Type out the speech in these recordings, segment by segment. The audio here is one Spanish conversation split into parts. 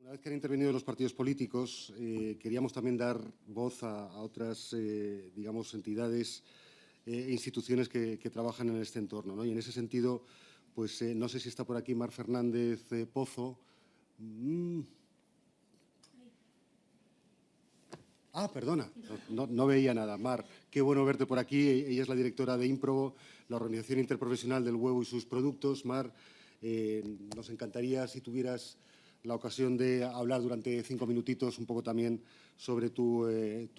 Una vez que han intervenido los partidos políticos, queríamos también dar voz a otras, digamos, entidades e instituciones que trabajan en este entorno, ¿no? Y en ese sentido, pues no sé si está por aquí Mar Fernández Pozo. Perdona, no veía nada. Mar, qué bueno verte por aquí. Ella es la directora de IMPROBO, la Organización Interprofesional del Huevo y sus Productos. Mar, nos encantaría si tuvieras la ocasión de hablar durante 5 minutitos un poco también sobre tu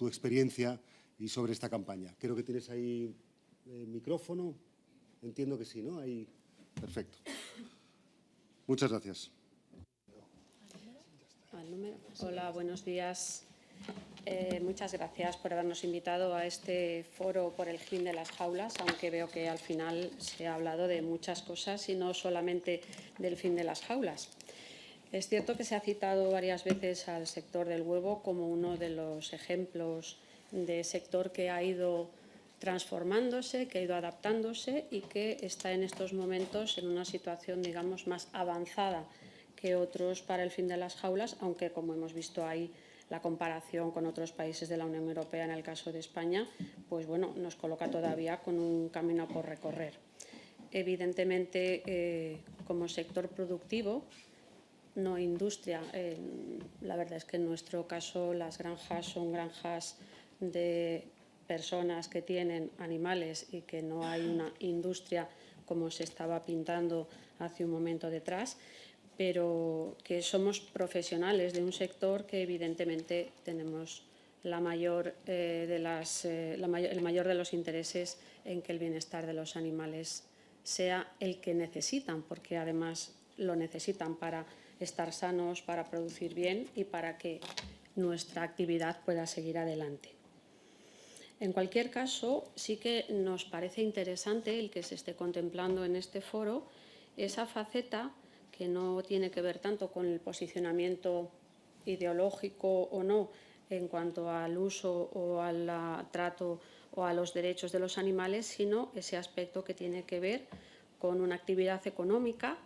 experiencia y sobre esta campaña. Creo que tienes ahí micrófono. Entiendo que sí, ¿no? Ahí. Perfecto. Muchas gracias. Hola, buenos días. Muchas gracias por habernos invitado a este foro por el fin de las jaulas, aunque veo que al final se ha hablado de muchas cosas y no solamente del fin de las jaulas. Es cierto que se ha citado varias veces al sector del huevo como uno de los ejemplos de sector que ha ido transformándose, que ha ido adaptándose y que está en estos momentos en una situación, digamos, más avanzada que otros para el fin de las jaulas, aunque, como hemos visto ahí, la comparación con otros países de la Unión Europea, en el caso de España, pues bueno, nos coloca todavía con un camino por recorrer. Evidentemente, como sector productivo, no industria, la verdad es que en nuestro caso las granjas son granjas de personas que tienen animales y que no hay una industria como se estaba pintando hace un momento detrás, pero que somos profesionales de un sector que evidentemente tenemos el mayor de los intereses en que el bienestar de los animales sea el que necesitan, porque además lo necesitan para estar sanos, para producir bien y para que nuestra actividad pueda seguir adelante. En cualquier caso, sí que nos parece interesante el que se esté contemplando en este foro esa faceta que no tiene que ver tanto con el posicionamiento ideológico o no en cuanto al uso o al trato o a los derechos de los animales, sino ese aspecto que tiene que ver con una actividad económica.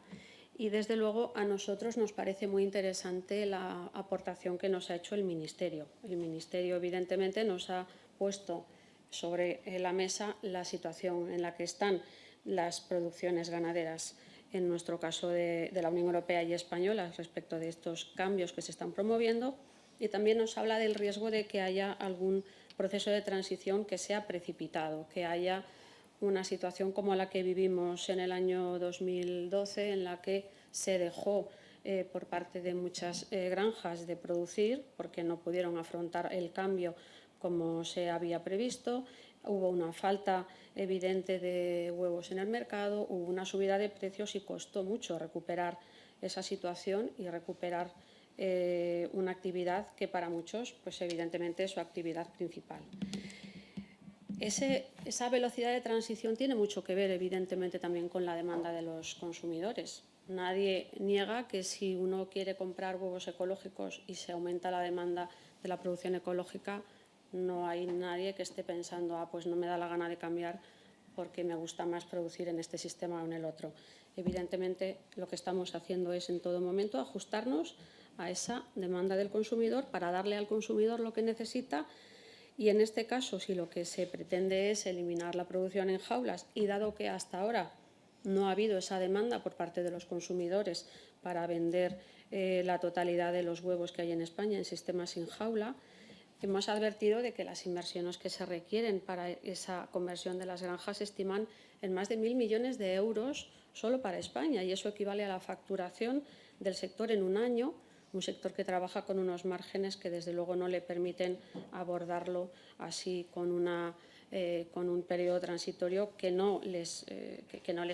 Y, desde luego, a nosotros nos parece muy interesante la aportación que nos ha hecho el Ministerio. El Ministerio, evidentemente, nos ha puesto sobre la mesa la situación en la que están las producciones ganaderas, en nuestro caso de la Unión Europea y española, respecto de estos cambios que se están promoviendo, y también nos habla del riesgo de que haya algún proceso de transición que sea precipitado, que haya una situación como la que vivimos en el año 2012, en la que se dejó por parte de muchas granjas de producir porque no pudieron afrontar el cambio como se había previsto. Hubo una falta evidente de huevos en el mercado, hubo una subida de precios y costó mucho recuperar esa situación y recuperar una actividad que para muchos, pues evidentemente, es su actividad principal. Esa velocidad de transición tiene mucho que ver, evidentemente, también con la demanda de los consumidores. Nadie niega que si uno quiere comprar huevos ecológicos y se aumenta la demanda de la producción ecológica, no hay nadie que esté pensando, pues no me da la gana de cambiar porque me gusta más producir en este sistema o en el otro. Evidentemente, lo que estamos haciendo es, en todo momento, ajustarnos a esa demanda del consumidor para darle al consumidor lo que necesita. Y en este caso, si lo que se pretende es eliminar la producción en jaulas y dado que hasta ahora no ha habido esa demanda por parte de los consumidores para vender la totalidad de los huevos que hay en España en sistemas sin jaula, hemos advertido de que las inversiones que se requieren para esa conversión de las granjas se estiman en más de 1.000 millones de euros solo para España, y eso equivale a la facturación del sector en un año, un sector que trabaja con unos márgenes que, desde luego, no le permiten abordarlo así con un periodo transitorio que no les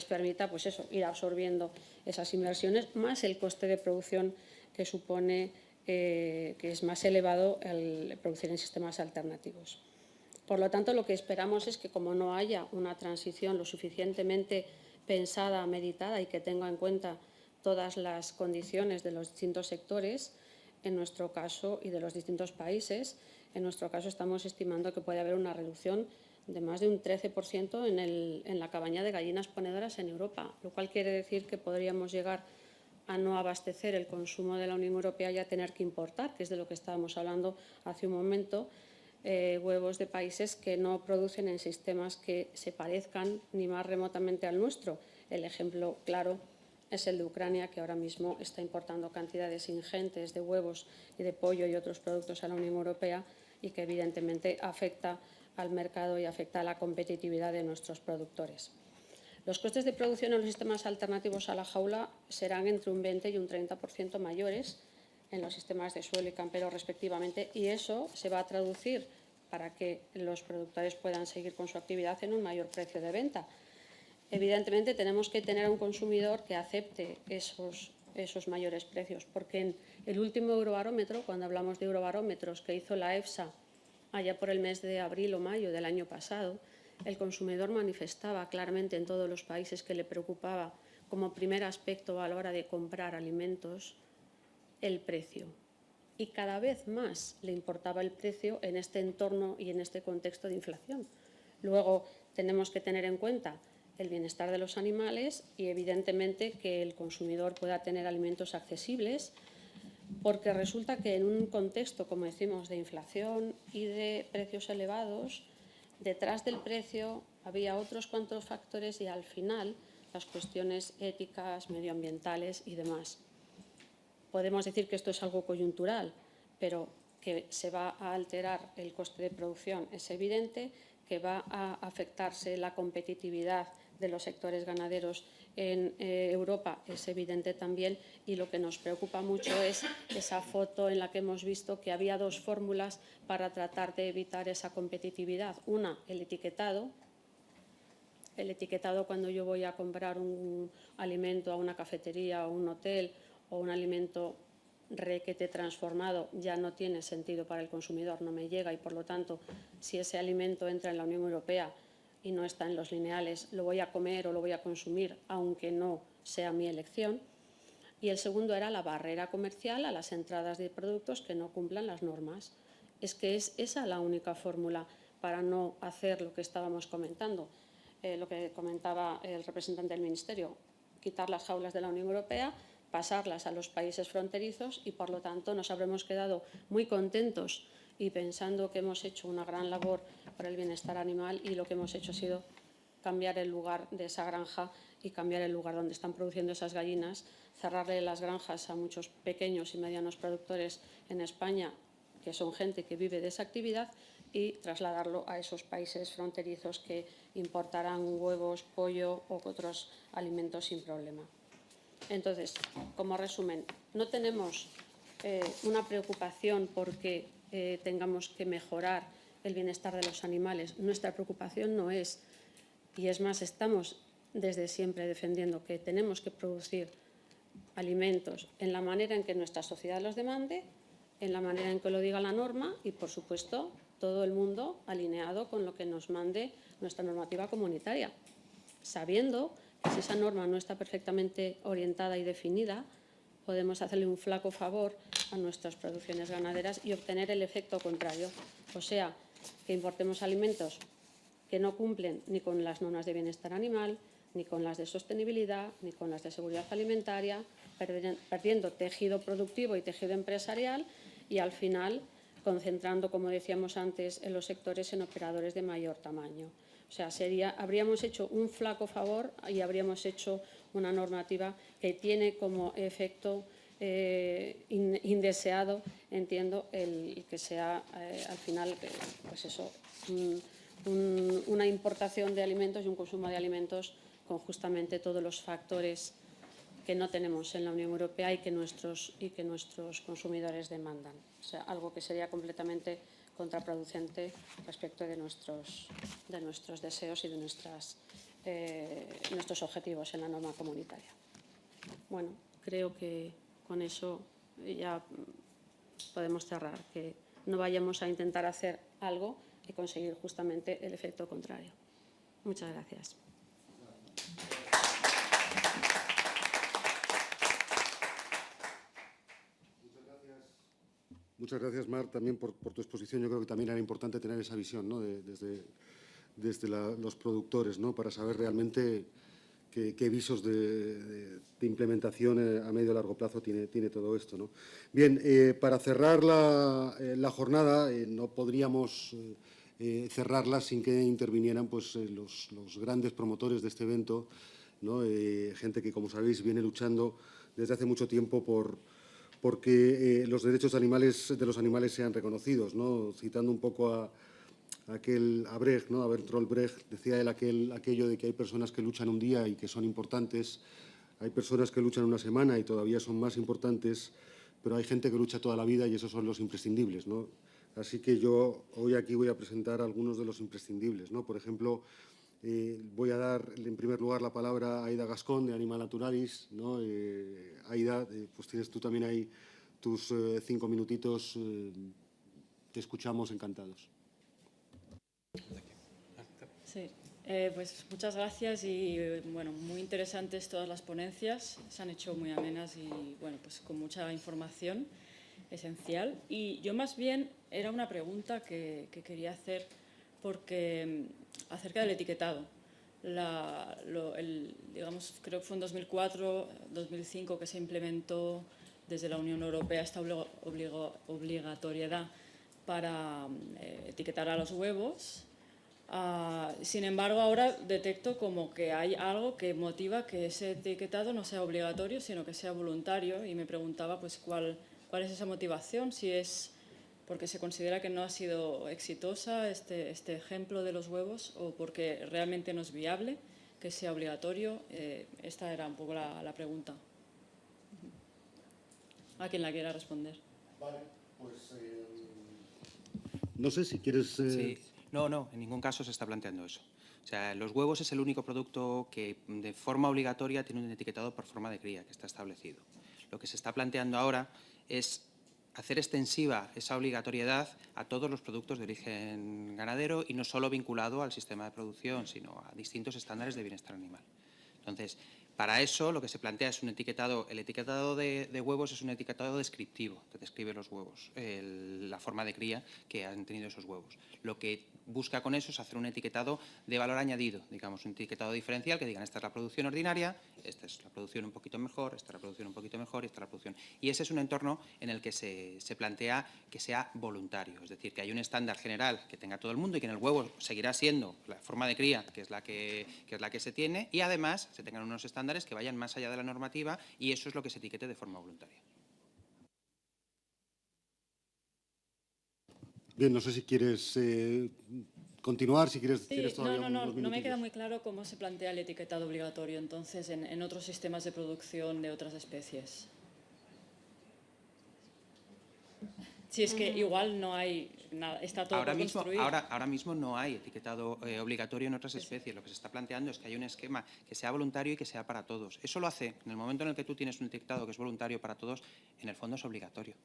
permita, pues eso, ir absorbiendo esas inversiones, más el coste de producción que supone, que es más elevado al producir en sistemas alternativos. Por lo tanto, lo que esperamos es que, como no haya una transición lo suficientemente pensada, meditada y que tenga en cuenta todas las condiciones de los distintos sectores, en nuestro caso, y de los distintos países, en nuestro caso estamos estimando que puede haber una reducción de más de un 13% en la cabaña de gallinas ponedoras en Europa, lo cual quiere decir que podríamos llegar a no abastecer el consumo de la Unión Europea y a tener que importar, que es de lo que estábamos hablando hace un momento, huevos de países que no producen en sistemas que se parezcan ni más remotamente al nuestro. El ejemplo claro es el de Ucrania, que ahora mismo está importando cantidades ingentes de huevos y de pollo y otros productos a la Unión Europea y que evidentemente afecta al mercado y afecta a la competitividad de nuestros productores. Los costes de producción en los sistemas alternativos a la jaula serán entre un 20 y un 30% mayores en los sistemas de suelo y campero respectivamente, y eso se va a traducir para que los productores puedan seguir con su actividad en un mayor precio de venta. Evidentemente tenemos que tener a un consumidor que acepte esos mayores precios, porque en el último Eurobarómetro, cuando hablamos de Eurobarómetros que hizo la EFSA allá por el mes de abril o mayo del año pasado, el consumidor manifestaba claramente en todos los países que le preocupaba como primer aspecto a la hora de comprar alimentos el precio. Y cada vez más le importaba el precio en este entorno y en este contexto de inflación. Luego tenemos que tener en cuenta el bienestar de los animales y evidentemente que el consumidor pueda tener alimentos accesibles, porque resulta que en un contexto, como decimos, de inflación y de precios elevados, detrás del precio había otros cuantos factores y al final las cuestiones éticas, medioambientales y demás. Podemos decir que esto es algo coyuntural, pero que se va a alterar el coste de producción es evidente, que va a afectarse la competitividad de los sectores ganaderos en Europa es evidente también, y lo que nos preocupa mucho es esa foto en la que hemos visto que había dos fórmulas para tratar de evitar esa competitividad. Una, el etiquetado. El etiquetado cuando yo voy a comprar un alimento a una cafetería o un hotel o un alimento requete transformado ya no tiene sentido para el consumidor, no me llega y por lo tanto si ese alimento entra en la Unión Europea y no está en los lineales, lo voy a comer o lo voy a consumir aunque no sea mi elección. Y el segundo era la barrera comercial a las entradas de productos que no cumplan las normas. Es que es esa la única fórmula para no hacer lo que estábamos comentando, lo que comentaba el representante del Ministerio, quitar las jaulas de la Unión Europea, pasarlas a los países fronterizos y, por lo tanto, nos habremos quedado muy contentos y pensando que hemos hecho una gran labor por el bienestar animal y lo que hemos hecho ha sido cambiar el lugar de esa granja y cambiar el lugar donde están produciendo esas gallinas, cerrarle las granjas a muchos pequeños y medianos productores en España, que son gente que vive de esa actividad, y trasladarlo a esos países fronterizos que importarán huevos, pollo u otros alimentos sin problema. Entonces, como resumen, no tenemos una preocupación porque tengamos que mejorar el bienestar de los animales. Nuestra preocupación no es, y es más, estamos desde siempre defendiendo que tenemos que producir alimentos en la manera en que nuestra sociedad los demande, en la manera en que lo diga la norma y, por supuesto, todo el mundo alineado con lo que nos mande nuestra normativa comunitaria, sabiendo que si esa norma no está perfectamente orientada y definida, podemos hacerle un flaco favor a nuestras producciones ganaderas y obtener el efecto contrario, o sea, que importemos alimentos que no cumplen ni con las normas de bienestar animal, ni con las de sostenibilidad, ni con las de seguridad alimentaria, perdiendo tejido productivo y tejido empresarial y, al final, concentrando, como decíamos antes, en los sectores en operadores de mayor tamaño. O sea, habríamos hecho un flaco favor y habríamos hecho una normativa que tiene como efecto indeseado, entiendo, el que sea al final, pues eso, una importación de alimentos y un consumo de alimentos con justamente todos los factores que no tenemos en la Unión Europea y que nuestros consumidores demandan. O sea, algo que sería completamente contraproducente respecto de nuestros deseos y de nuestros objetivos en la norma comunitaria. Bueno, creo que con eso ya podemos cerrar, que no vayamos a intentar hacer algo y conseguir justamente el efecto contrario. Muchas gracias. Muchas gracias, Mar, también por tu exposición. Yo creo que también era importante tener esa visión, ¿no?, desde los productores, ¿no?, para saber realmente qué visos de implementación a medio y largo plazo tiene todo esto, ¿no? Bien, para cerrar la jornada, no podríamos cerrarla sin que intervinieran pues, los grandes promotores de este evento, ¿no? Gente que, como sabéis, viene luchando desde hace mucho tiempo porque los derechos de los animales sean reconocidos, ¿no? Citando un poco a Brecht, ¿no? A Bertolt Brecht, decía él aquello de que hay personas que luchan un día y que son importantes, hay personas que luchan una semana y todavía son más importantes, pero hay gente que lucha toda la vida y esos son los imprescindibles, ¿no? Así que yo hoy aquí voy a presentar algunos de los imprescindibles, ¿no? Por ejemplo, voy a dar en primer lugar la palabra a Aida Gascón, de Animal Naturalis, ¿no? Aida, pues tienes tú también ahí tus 5 minutitos, te escuchamos encantados. Sí, pues muchas gracias y bueno, muy interesantes todas las ponencias, se han hecho muy amenas y bueno, pues con mucha información esencial. Y yo más bien era una pregunta que quería hacer porque acerca del etiquetado. Digamos, creo que fue en 2004, 2005 que se implementó desde la Unión Europea esta obligatoriedad para etiquetar a los huevos. Sin embargo, ahora detecto como que hay algo que motiva que ese etiquetado no sea obligatorio, sino que sea voluntario, y me preguntaba pues cuál es esa motivación, si es porque se considera que no ha sido exitosa este ejemplo de los huevos o porque realmente no es viable que sea obligatorio. Esta era un poco la pregunta. A quien la quiera responder. Vale, pues no sé si quieres... Sí. No, en ningún caso se está planteando eso. O sea, los huevos es el único producto que de forma obligatoria tiene un etiquetado por forma de cría, que está establecido. Lo que se está planteando ahora es hacer extensiva esa obligatoriedad a todos los productos de origen ganadero y no solo vinculado al sistema de producción, sino a distintos estándares de bienestar animal. Entonces, para eso lo que se plantea es un etiquetado. El etiquetado de huevos es un etiquetado descriptivo, que describe los huevos, la forma de cría que han tenido esos huevos. Lo que busca con eso es hacer un etiquetado de valor añadido, digamos, un etiquetado diferencial que digan esta es la producción ordinaria, esta es la producción un poquito mejor, esta es la producción un poquito mejor y esta es la producción. Y ese es un entorno en el que se plantea que sea voluntario, es decir, que hay un estándar general que tenga todo el mundo y que en el huevo seguirá siendo la forma de cría, que es la que se tiene, y además se tengan unos estándares que vayan más allá de la normativa y eso es lo que se etiquete de forma voluntaria. Bien, no sé si quieres continuar, si quieres Sí, todavía unos no me queda minutillos. muy claro cómo se plantea el etiquetado obligatorio entonces en otros sistemas de producción de otras especies. Si es que igual no hay nada, está todo por construir. Ahora mismo no hay etiquetado obligatorio en otras especies. Lo que se está planteando es que hay un esquema que sea voluntario y que sea para todos. Eso lo hace en el momento en el que tú tienes un etiquetado que es voluntario para todos, en el fondo es obligatorio.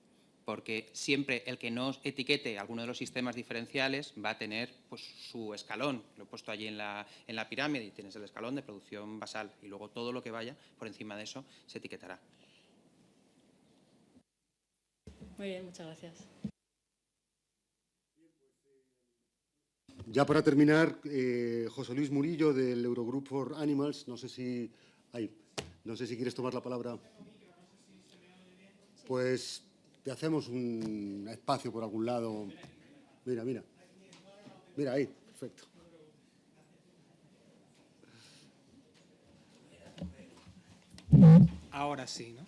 Porque siempre el que no etiquete alguno de los sistemas diferenciales va a tener pues, su escalón. Lo he puesto allí en la pirámide y tienes el escalón de producción basal y luego todo lo que vaya por encima de eso se etiquetará. Muy bien, muchas gracias. Ya para terminar, José Luis Murillo, del Eurogroup for Animals, no sé si quieres tomar la palabra. Pues te hacemos un espacio por algún lado. Mira ahí, perfecto. Ahora sí, ¿no?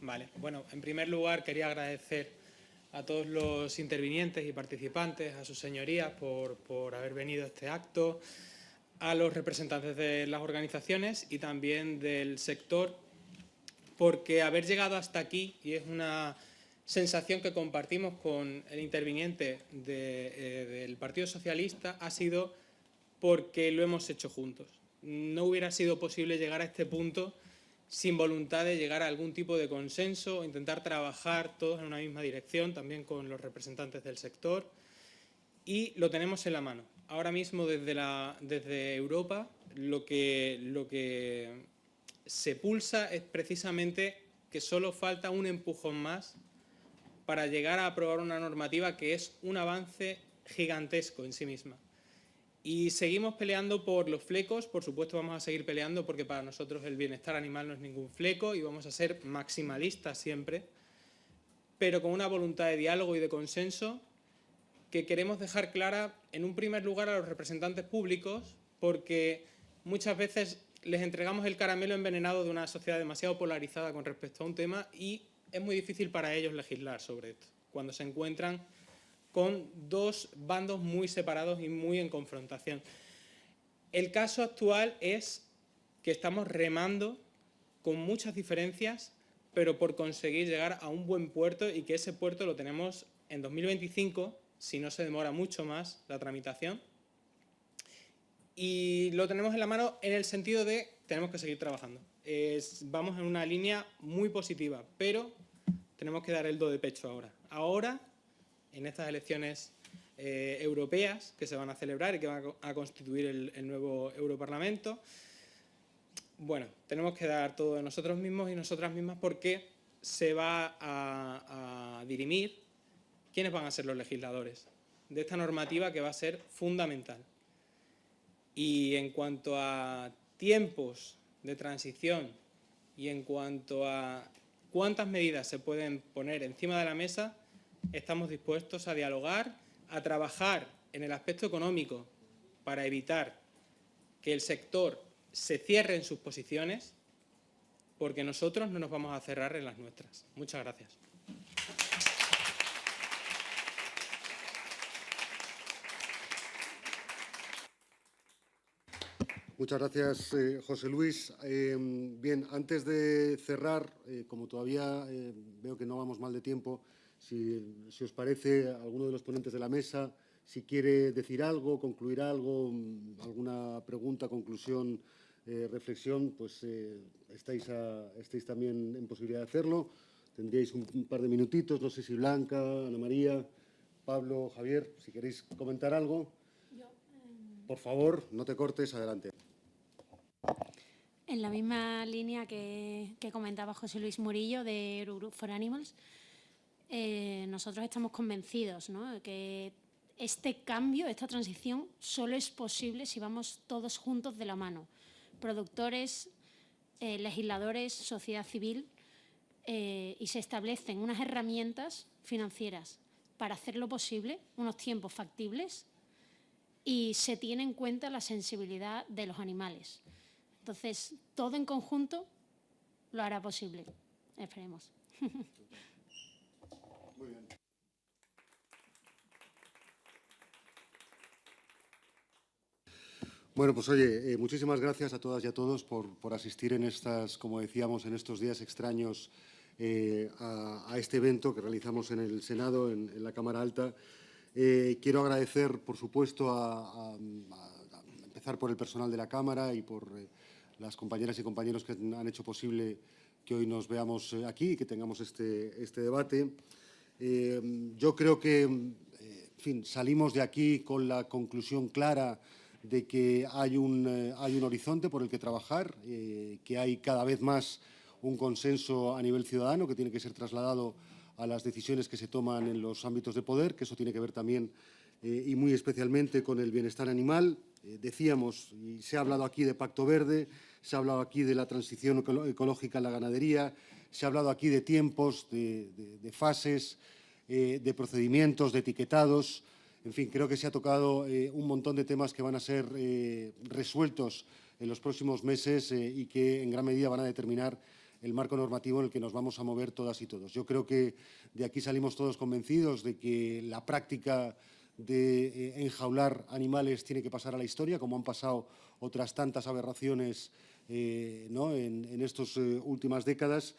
Vale. Bueno, en primer lugar quería agradecer a todos los intervinientes y participantes, a sus señorías por haber venido a este acto, a los representantes de las organizaciones y también del sector, porque haber llegado hasta aquí, y es una sensación que compartimos con el interviniente del Partido Socialista, ha sido porque lo hemos hecho juntos. No hubiera sido posible llegar a este punto sin voluntad de llegar a algún tipo de consenso o intentar trabajar todos en una misma dirección, también con los representantes del sector, y lo tenemos en la mano. Ahora mismo desde Europa lo que se pulsa es precisamente que solo falta un empujón más para llegar a aprobar una normativa que es un avance gigantesco en sí misma. Y seguimos peleando por los flecos, por supuesto vamos a seguir peleando porque para nosotros el bienestar animal no es ningún fleco y vamos a ser maximalistas siempre, pero con una voluntad de diálogo y de consenso que queremos dejar clara en un primer lugar a los representantes públicos, porque muchas veces les entregamos el caramelo envenenado de una sociedad demasiado polarizada con respecto a un tema y es muy difícil para ellos legislar sobre esto, cuando se encuentran con dos bandos muy separados y muy en confrontación. El caso actual es que estamos remando con muchas diferencias, pero por conseguir llegar a un buen puerto y que ese puerto lo tenemos en 2025, si no se demora mucho más la tramitación. Y lo tenemos en la mano en el sentido de tenemos que seguir trabajando. Vamos en una línea muy positiva, pero tenemos que dar el do de pecho ahora. Ahora, en estas elecciones europeas que se van a celebrar y que van a constituir el nuevo Europarlamento, bueno, tenemos que dar todo de nosotros mismos y nosotras mismas porque se va a dirimir quiénes van a ser los legisladores de esta normativa que va a ser fundamental. Y en cuanto a tiempos de transición y en cuanto a cuántas medidas se pueden poner encima de la mesa, estamos dispuestos a dialogar, a trabajar en el aspecto económico para evitar que el sector se cierre en sus posiciones, porque nosotros no nos vamos a cerrar en las nuestras. Muchas gracias. Muchas gracias, José Luis. Bien, antes de cerrar, como todavía veo que no vamos mal de tiempo, si os parece, alguno de los ponentes de la mesa, si quiere decir algo, concluir algo, alguna pregunta, conclusión, reflexión, pues estáis también en posibilidad de hacerlo. Tendríais un par de minutitos, no sé si Blanca, Ana María, Pablo, Javier, si queréis comentar algo. Por favor, no te cortes, adelante. En la misma línea que comentaba José Luis Murillo de Eurogroup for Animals, nosotros estamos convencidos, ¿no?, de que este cambio, esta transición, solo es posible si vamos todos juntos de la mano. Productores, legisladores, sociedad civil, y se establecen unas herramientas financieras para hacerlo posible, unos tiempos factibles, y se tiene en cuenta la sensibilidad de los animales. Entonces, todo en conjunto lo hará posible. Esperemos. Muy bien. Bueno, pues oye, muchísimas gracias a todas y a todos por asistir en estas, como decíamos, en estos días extraños a este evento que realizamos en el Senado, en la Cámara Alta. Quiero agradecer, por supuesto, a empezar por el personal de la Cámara y por las compañeras y compañeros que han hecho posible que hoy nos veamos aquí y que tengamos este debate. Yo creo que, en fin, salimos de aquí con la conclusión clara de que hay un horizonte por el que trabajar, que hay cada vez más un consenso a nivel ciudadano que tiene que ser trasladado a las decisiones que se toman en los ámbitos de poder, que eso tiene que ver también y muy especialmente con el bienestar animal. Decíamos, y se ha hablado aquí de Pacto Verde, se ha hablado aquí de la transición ecológica en la ganadería, se ha hablado aquí de tiempos, de fases, de procedimientos, de etiquetados. En fin, creo que se ha tocado un montón de temas que van a ser resueltos en los próximos meses y que en gran medida van a determinar el marco normativo en el que nos vamos a mover todas y todos. Yo creo que de aquí salimos todos convencidos de que la práctica de enjaular animales tiene que pasar a la historia, como han pasado otras tantas aberraciones ¿no?, en estas últimas décadas,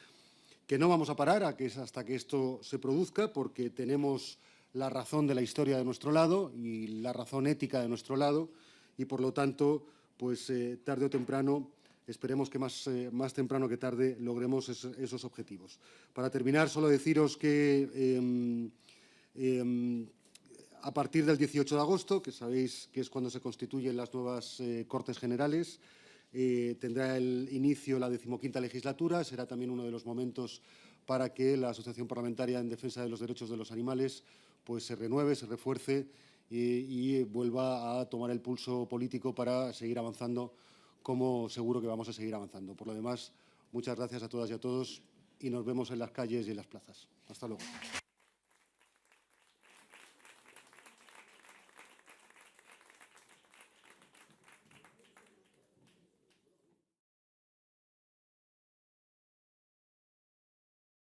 que no vamos a parar hasta que esto se produzca, porque tenemos la razón de la historia de nuestro lado y la razón ética de nuestro lado, y por lo tanto, pues tarde o temprano, esperemos que más temprano que tarde logremos esos objetivos. Para terminar, solo deciros que a partir del 18 de agosto, que sabéis que es cuando se constituyen las nuevas Cortes Generales, tendrá el inicio la 15ª legislatura. Será también uno de los momentos para que la Asociación Parlamentaria en Defensa de los Derechos de los Animales pues se renueve, se refuerce y vuelva a tomar el pulso político para seguir avanzando, como seguro que vamos a seguir avanzando. Por lo demás, muchas gracias a todas y a todos y nos vemos en las calles y en las plazas. Hasta luego.